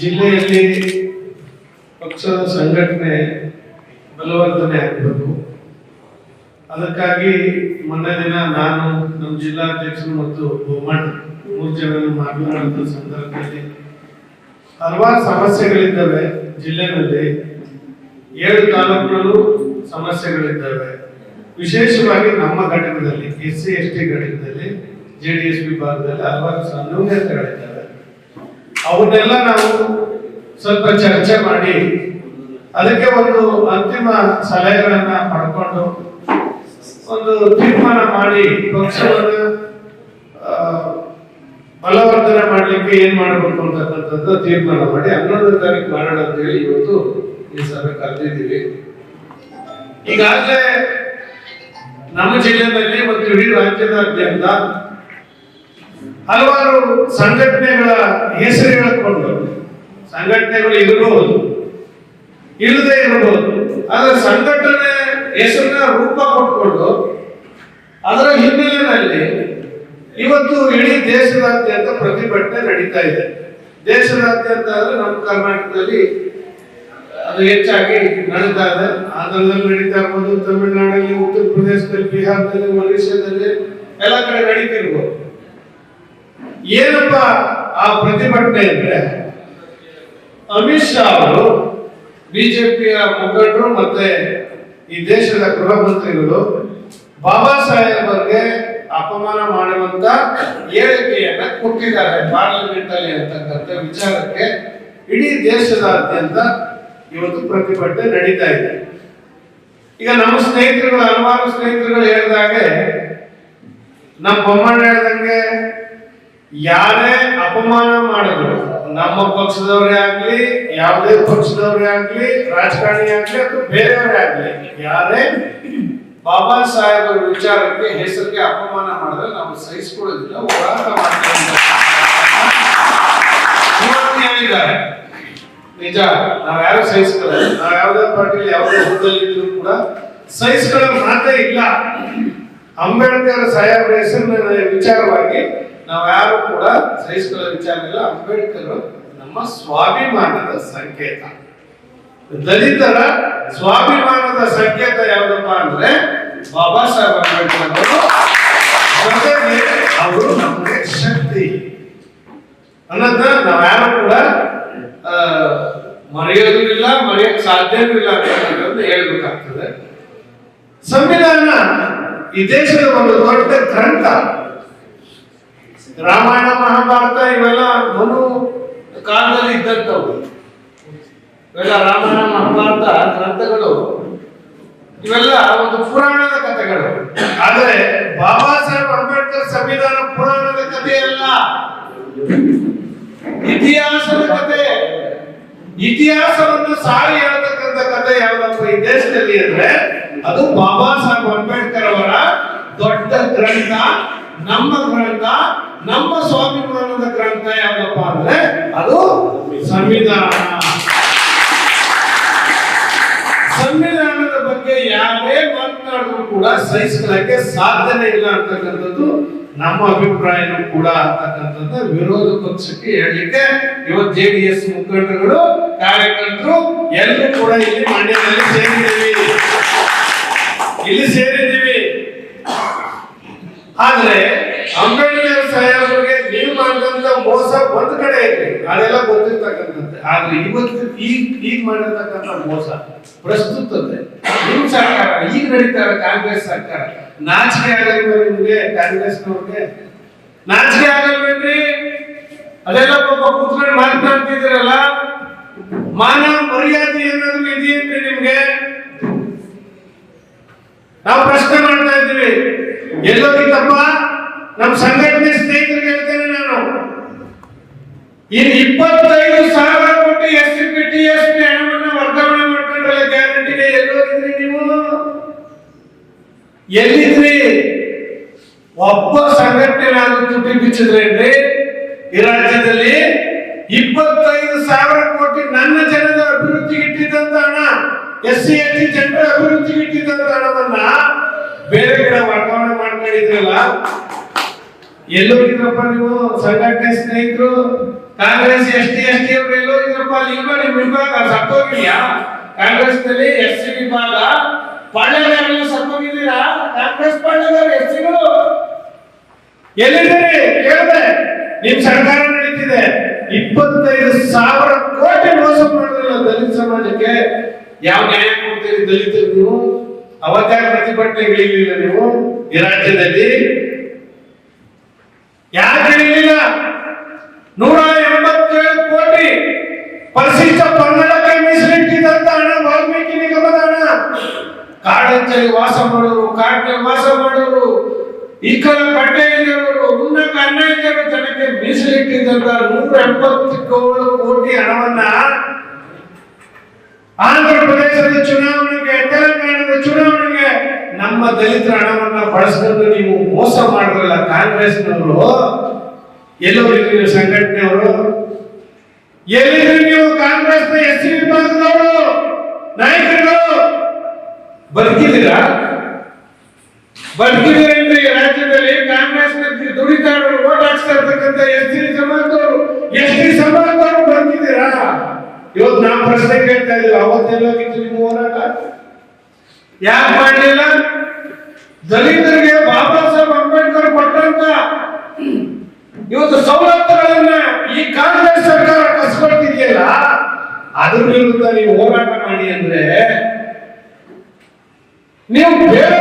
ಜಿಲ್ಲೆಯಲ್ಲಿ ಪಕ್ಷದ ಸಂಘಟನೆ ಬಲವರ್ಧನೆ ಆಗಬೇಕು. ಅದಕ್ಕಾಗಿ ಮೊನ್ನೆ ದಿನ ನಾನು ನಮ್ಮ ಜಿಲ್ಲಾಧ್ಯಕ್ಷರು ಮತ್ತು ಬೊಮ್ಮಣ್ಣ 3 ಜನರನ್ನು ಮಾತನಾಡಿದ ಸಂದರ್ಭದಲ್ಲಿ ಹಲವಾರು ಸಮಸ್ಯೆಗಳಿದ್ದಾವೆ. ಜಿಲ್ಲೆಯಲ್ಲಿ 7 ತಾಲೂಕುಗಳಲ್ಲೂ ಸಮಸ್ಯೆಗಳಿದ್ದಾವೆ. ವಿಶೇಷವಾಗಿ ನಮ್ಮ ಘಟಕದಲ್ಲಿ SC/ST ಘಟಕದಲ್ಲಿ JDS ವಿಭಾಗದಲ್ಲಿ ಹಲವಾರು ನ್ಯೂನತೆಗಳಿದ್ದಾವೆ. ಅವನ್ನೆಲ್ಲ ನಾವು ಸ್ವಲ್ಪ ಚರ್ಚೆ ಮಾಡಿ ಅದಕ್ಕೆ ಒಂದು ಅಂತಿಮ ಸಲಹೆಗಳನ್ನ ಪಡ್ಕೊಂಡು ಒಂದು ತೀರ್ಮಾನ ಮಾಡಿ ಪಕ್ಷವನ್ನು ಬಲವರ್ಧನೆ ಮಾಡಲಿಕ್ಕೆ ಏನ್ ಮಾಡಬೇಕು ಅಂತಕ್ಕಂಥದ್ದು ತೀರ್ಮಾನ ಮಾಡಿ 11ನೇ ತಾರೀಕು ಮಾಡೋಣ ಅಂತ ಹೇಳಿ ಇವತ್ತು ಈ ಸಭೆ ಕರೆದಿದ್ದೀವಿ. ಈಗಾಗಲೇ ನಮ್ಮ ಜಿಲ್ಲೆಯಲ್ಲಿ ಮತ್ತು ಇಡೀ ರಾಜ್ಯದಾದ್ಯಂತ ಹಲವಾರು ಸಂಘಟನೆಗಳ ಹೆಸರು ಹೇಳಿಕೊಂಡು ಸಂಘಟನೆಗಳು ಇರಬಹುದು, ಇಲ್ಲದೆ ಇರಬಹುದು, ಆದ್ರೆ ಸಂಘಟನೆ ಹೆಸರನ್ನ ರೂಪ ಕೊಟ್ಕೊಂಡು ಅದರ ಹಿನ್ನೆಲೆಯಲ್ಲಿ ಇವತ್ತು ಇಡೀ ದೇಶದಾದ್ಯಂತ ಪ್ರತಿಭಟನೆ ನಡೀತಾ ಇದೆ. ದೇಶದಾದ್ಯಂತ ಅಂದ್ರೆ ನಮ್ಮ ಕರ್ನಾಟಕದಲ್ಲಿ ಅದು ಹೆಚ್ಚಾಗಿ ನಡೀತಾ ಇದೆ. ಆಂಧ್ರದಲ್ಲಿ ನಡೀತಾ ಇರ್ಬೋದು, ತಮಿಳುನಾಡಲ್ಲಿ, ಉತ್ತರ ಪ್ರದೇಶದಲ್ಲಿ, ಬಿಹಾರದಲ್ಲಿ, ಒರಿಸ್ಸಾದಲ್ಲಿ ಎಲ್ಲ ಕಡೆ ನಡೀತಿರ್ಬೋದು. ಏನಪ್ಪ ಆ ಪ್ರತಿಭಟನೆ ಅಂದ್ರೆ ಅಮಿತ್ ಶಾ ಅವರು ಬಿಜೆಪಿಯ ಮುಖಂಡರು ಮತ್ತೆ ಈ ದೇಶದ ಗೃಹ ಮಂತ್ರಿಗಳು ಬಾಬಾ ಸಾಹೇಬ್ ಅವರಿಗೆ ಅಪಮಾನ ಮಾಡುವಂತ ಹೇಳಿಕೆಯನ್ನ ಕೊಟ್ಟಿದ್ದಾರೆ ಪಾರ್ಲಿಮೆಂಟ್ ಅಲ್ಲಿ ಅಂತಕ್ಕಂಥ ವಿಚಾರಕ್ಕೆ ಇಡೀ ದೇಶದಾದ್ಯಂತ ಇವತ್ತು ಪ್ರತಿಭಟನೆ ನಡೀತಾ ಇದೆ. ಈಗ ನಮ್ಮ ಸ್ನೇಹಿತರುಗಳು ಹಲವಾರು ಸ್ನೇಹಿತರುಗಳು ಹೇಳಿದಾಗೆ ನಮ್ಮ ಬೊಮ್ಮಣ್ಣ ಹೇಳ್ದಂಗೆ ಯಾರೇ ಅಪಮಾನ ಮಾಡಿದ್ರು ನಮ್ಮ ಪಕ್ಷದವರೇ ಆಗ್ಲಿ, ಯಾವುದೇ ಪಕ್ಷದವರೇ ಆಗ್ಲಿ, ರಾಜಕಾರಣಿ ಆಗ್ಲಿ ಅಥವಾ ಬೇರೆಯವರೇ ಆಗ್ಲಿ, ಯಾರೇ ಬಾಬಾ ಸಾಹೇಬರ ವಿಚಾರಕ್ಕೆ ಹೆಸರಿಗೆ ಅಪಮಾನ ಮಾಡಿದ್ರೆ ನಾವು ಸಹಿಸಿಕೊಳ್ಳೋದಿಲ್ಲ, ಹೋರಾಟ ಮಾಡ್ತೀವಿ ಹೇಳಿದ್ದಾರೆ. ನಿಜ, ನಾವ್ ಯಾರು ಸಹಿಸ್ಕೊಳ್ಳ, ನಾವ್ ಯಾವುದೇ ಪಾರ್ಟಿಲಿ ಯಾವುದೇ ಹುದ್ದೆಯಲ್ಲಿ ಇದ್ರು ಕೂಡ ಸಹಿಸ್ಕೊಳ್ಳೋ ಮಾತೇ ಇಲ್ಲ. ಅಂಬೇಡ್ಕರ್ ಸಾಹೇಬ್ರ ಹೆಸರಿನ ವಿಚಾರವಾಗಿ ನಾವು ಯಾರು ಕೂಡ ಸಹಿಸಿಕೊಳ್ಳೋ ವಿಚಾರ ಇಲ್ಲ. ಅಂಬೇಡ್ಕರ್ ನಮ್ಮ ಸ್ವಾಭಿಮಾನದ ಸಂಕೇತ. ದಲಿತರ ಸ್ವಾಭಿಮಾನದ ಸಂಕೇತ ಯಾವುದಪ್ಪ ಅಂದ್ರೆ ಬಾಬಾ ಸಾಹೇಬ್ ಅಂಬೇಡ್ಕರ್ ಅವರು ನಮಗೆ ಶಕ್ತಿ ಅನ್ನೋದನ್ನ ನಾವು ಯಾರು ಕೂಡ ಮರೆಯೋದು ಇಲ್ಲ, ಮರೆಯಕ್ಕೆ ಸಾಧ್ಯವೂ ಇಲ್ಲ ಅಂತ ಹೇಳ್ಬೇಕಾಗ್ತದೆ. ಸಂವಿಧಾನ ಈ ದೇಶದ ಒಂದು ದೊಡ್ಡ ಗ್ರಂಥ. ರಾಮಾಯಣ, ಮಹಾಭಾರತ ಇವೆಲ್ಲ ಮನು ಕಾಲದಲ್ಲಿ ಇದ್ದಂಥವು. ಇವೆಲ್ಲ ರಾಮಾಯಣ, ಮಹಾಭಾರತ ಗ್ರಂಥಗಳು ಇವೆಲ್ಲ ಒಂದು ಪುರಾಣದ ಕಥೆಗಳು. ಆದರೆ ಬಾಬಾ ಸಾಹೇಬ್ ಅಂಬೇಡ್ಕರ್ ಸಂವಿಧಾನ ಪುರಾಣದ ಕಥೆಯಲ್ಲ, ಇತಿಹಾಸದ ಕಥೆ. ಇತಿಹಾಸವನ್ನು ಸಾರಿ ಹೇಳ್ತಕ್ಕಂಥ ಕಥೆ ಯಾವ್ದಪ್ಪ ಈ ದೇಶದಲ್ಲಿ ಅಂದ್ರೆ ಅದು ಬಾಬಾ ಸಾಹೇಬ್ ಅಂಬೇಡ್ಕರ್ ಅವರ ದೊಡ್ಡ ಗ್ರಂಥ, ನಮ್ಮ ಗ್ರಂಥ, ನಮ್ಮ ಸ್ವಾಭಿಮಾನದ ಗ್ರಂಥ ಯಾವ್ದಪ್ಪ ಅಂದ್ರೆ ಅದು ಸಂವಿಧಾನ. ಸಂವಿಧಾನದ ಬಗ್ಗೆ ಯಾರೇ ಮಾತನಾಡಿದ್ರು ಕೂಡ ಸಹಿಸಲಿಕ್ಕೆ ಸಾಧ್ಯನೇ ಇಲ್ಲ ಅಂತಕ್ಕಂಥದ್ದು ನಮ್ಮ ಅಭಿಪ್ರಾಯನೂ ಕೂಡ ಅಂತಕ್ಕಂಥದ್ದು ವಿರೋಧ ಪಕ್ಷಕ್ಕೆ ಹೇಳಲಿಕ್ಕೆ ಇವತ್ತು JDS ಮುಖಂಡರುಗಳು, ಕಾರ್ಯಕರ್ತರು ಎಲ್ಲರೂ ಕೂಡ ಇಲ್ಲಿ ಮಂಡ್ಯದಲ್ಲಿ ಸೇರಿದ್ದೀವಿ. ಆದ್ರೆ ಅಂಬೇಡ್ಕರ್ ಸಾಹೇಬರಿಗೆ ನೀವು ಮಾಡಿದಂತ ಮೋಸ ಒಂದ್ ಕಡೆ ಇದೆ, ಅದೆಲ್ಲ ಗೊತ್ತಿರ್ತಕ್ಕಂಥದ್ದು. ಆದ್ರೆ ಇವತ್ತು ಈಗ ಮಾಡಿರ್ತಕ್ಕಂಥ ಮೋಸ ಪ್ರಸ್ತುತತೆ ನಿಮ್ ಸರ್ಕಾರ ಈಗ ನಡೀತಾರೆ, ಕಾಂಗ್ರೆಸ್ ಸರ್ಕಾರ. ನಾಚಿಕೆ ಆಗಲ್ವ ನಿಮ್ಗೆ? ಕಾಂಗ್ರೆಸ್ನವ್ರಿಗೆ ನಾಚಿಕೆ ಆಗಲ್ವೇನ್ರಿ? ಅದೆಲ್ಲ ಪಾಪ ಕೂತ್ಕೊಂಡು ಮಾತನಾಡ್ತಿದ್ದೀರಲ್ಲ, ಮಾನ ಮರ್ಯಾದೆ ಏನಾದ್ರು ಇದೆಯೇನ್ರಿ ನಿಮ್ಗೆ? ನಾವು ಪ್ರಶ್ನೆ ಮಾಡ್ತಾ ಇದ್ದೀವಿ. ಎಲ್ಲೋಗಿತ್ತಪ್ಪ ನಮ್ಮ ಸಂಘಟನೆ ಸ್ನೇಹಿತರಿಗೆ ಹೇಳ್ತೇನೆ ನಾನು, ಇನ್ನು 25,000 ಕೋಟಿ SCP TSP ಹಣವನ್ನು ವರ್ಗಾವಣೆ ಮಾಡ್ಕೊಂಡ್ರಲ್ಲ ಗ್ಯಾರಂಟಿಗೆ, ಎಲ್ಲೋಗಿದ್ರಿ ನೀವು? ಎಲ್ಲಿದ್ರಿ? ಒಬ್ಬ ಸಂಘಟನೆ ತುಟಿ ಬಿಚ್ಚಿದ್ರೇನ್ರಿ? ಈ ರಾಜ್ಯದಲ್ಲಿ 25,000 ಕೋಟಿ ನನ್ನ ಜನದ ಅಭಿವೃದ್ಧಿಗೆ ಇಟ್ಟಿದ್ದಂತ ಹಣ, SC/ST ಜನರ ಅಭಿವೃದ್ಧಿಗೆ ಇಟ್ಟಿದ್ದಂತ ಹಣವನ್ನ ಬೇರೆ ಕಡೆ ವರ್ಗಾವಣೆ ಮಾಡ್ಕೊಂಡಿದ್ರಲ್ಲ, ಎಲ್ಲೋಗಿದ್ರಪ್ಪ ನೀವು? ಸಂಘಟನೆ ಸ್ನೇಹಿತರು ಕಾಂಗ್ರೆಸ್ ST/ST ಅವರು ಎಲ್ಲೋಗಿದ್ರು? ಏನಪ್ಪ ಈಗ ನಿಮ್ ವಿಭಾಗ ಸತ್ತೋಗಿದ್ಯಾ? ಕಾಂಗ್ರೆಸ್ನಲ್ಲಿ SC ವಿಭಾಗ ಪಾಳ್ಯಗಾರರು ಸತ್ತೋಗಿದ್ದೀರಾ? ಕಾಂಗ್ರೆಸ್ ಪಾಳ್ಯಗಾರ SCಗಳು ಎಲ್ಲಿದ್ದೀರಿ ಕೇಳಿದೆ. ನಿಮ್ ಸರ್ಕಾರ ನಡೀತಿದೆ. 25,000 ಕೋಟಿ ಮೋಸ ಮಾಡಿದ್ರಲ್ಲ ದಲಿತ ಸಮಾಜಕ್ಕೆ. ಯಾವ ನ್ಯಾಯ ಕೊಡ್ತೀರಿ ದಲಿತರು ನೀವು? ಅವತ್ತಾಗ ಪ್ರತಿಭಟನೆ ಇಳಿಲಿಲ್ಲ ನೀವು ಈ ರಾಜ್ಯದಲ್ಲಿ? ಯಾಕೆ ಇಳಿಲಿಲ್ಲ? 187 ಕೋಟಿ ಪರಿಶಿಷ್ಟ ಪಂಗಡಕ್ಕೆ ಮೀಸಲಿಟ್ಟಿದ್ದಂತ ಹಣ ವಾಲ್ಮೀಕಿ ನಿಗಮದ ಹಣ. ಕಾಡಂಚಲಿ ವಾಸ ಮಾಡೋರು, ಕಾಡಿನಲ್ಲಿ ವಾಸ ಮಾಡೋರು, ಈ ಕಡೆ ಬಟ್ಟೆ ಇದ್ದವರು, ಉನ್ನಕ ಅನ್ನ ಇದ್ದರು ಜನಕ್ಕೆ ಮೀಸಲಿಟ್ಟಿದ್ದಂತ 187 ಕೋಟಿ ಹಣವನ್ನ ಆಂಧ್ರ ಪ್ರದೇಶದ ಚುನಾವಣೆಗೆ, ತೆಲಂಗಾಣದ ಚುನಾವಣೆಗೆ ನಮ್ಮ ದಲಿತರ ಹಣವನ್ನ ಬಳಸಿಕೊಂಡು ನೀವು ಮೋಸ ಮಾಡಿದ್ರಲ್ಲ ಕಾಂಗ್ರೆಸ್ನವರು. ಎಲ್ಲೋರಿದ್ರು ನೀವು ಸಂಘಟನೆಯವರು? ಎಲ್ಲಿದ್ರು ನೀವು ಕಾಂಗ್ರೆಸ್ನ SC ವಿಭಾಗದವರು ನಾಯಕರುಗಳು? ಬದುಕಿದ್ದೀರಾ? ಬದುಕಿದ್ದೀರೇನ್ರಿ? ರಾಜ್ಯದಲ್ಲಿ ಕಾಂಗ್ರೆಸ್ನ ದುಡಿತಾಡೋರು, ಓಟ್ ಹಾಕ್ಸ್ತಾ ಇರ್ತಕ್ಕಂಥ SC ಸಮಾಜದವರು, ST ಸಮಾಜದವರು ಬದುಕಿದ್ದೀರಾ? ಇವತ್ತು ನಾವು ಪ್ರಶ್ನೆ ಕೇಳ್ತಾ ಇದ್ದೀವಿ, ಅವತ್ತೆಲ್ಲೋಗಿತ್ತು ನಿಮ್ಮ ಹೋರಾಟ? ಯಾಕೆ ಮಾಡಲಿಲ್ಲ? ದಲಿತರಿಗೆ ಬಾಬಾ ಸಾಹೇಬ್ ಅಂಬೇಡ್ಕರ್ ಕೊಟ್ಟಂತ ಇವತ್ತು ಸವಲತ್ತುಗಳನ್ನ ಈ ಕಾಂಗ್ರೆಸ್ ಸರ್ಕಾರ ಕಸ್ಕೊಳ್ತಿದೆಯಲ್ಲ, ಅದ್ರ ವಿರುದ್ಧ ನೀವು ಹೋರಾಟ ಮಾಡಿ ಅಂದ್ರೆ ನೀವು ಬೇರೆ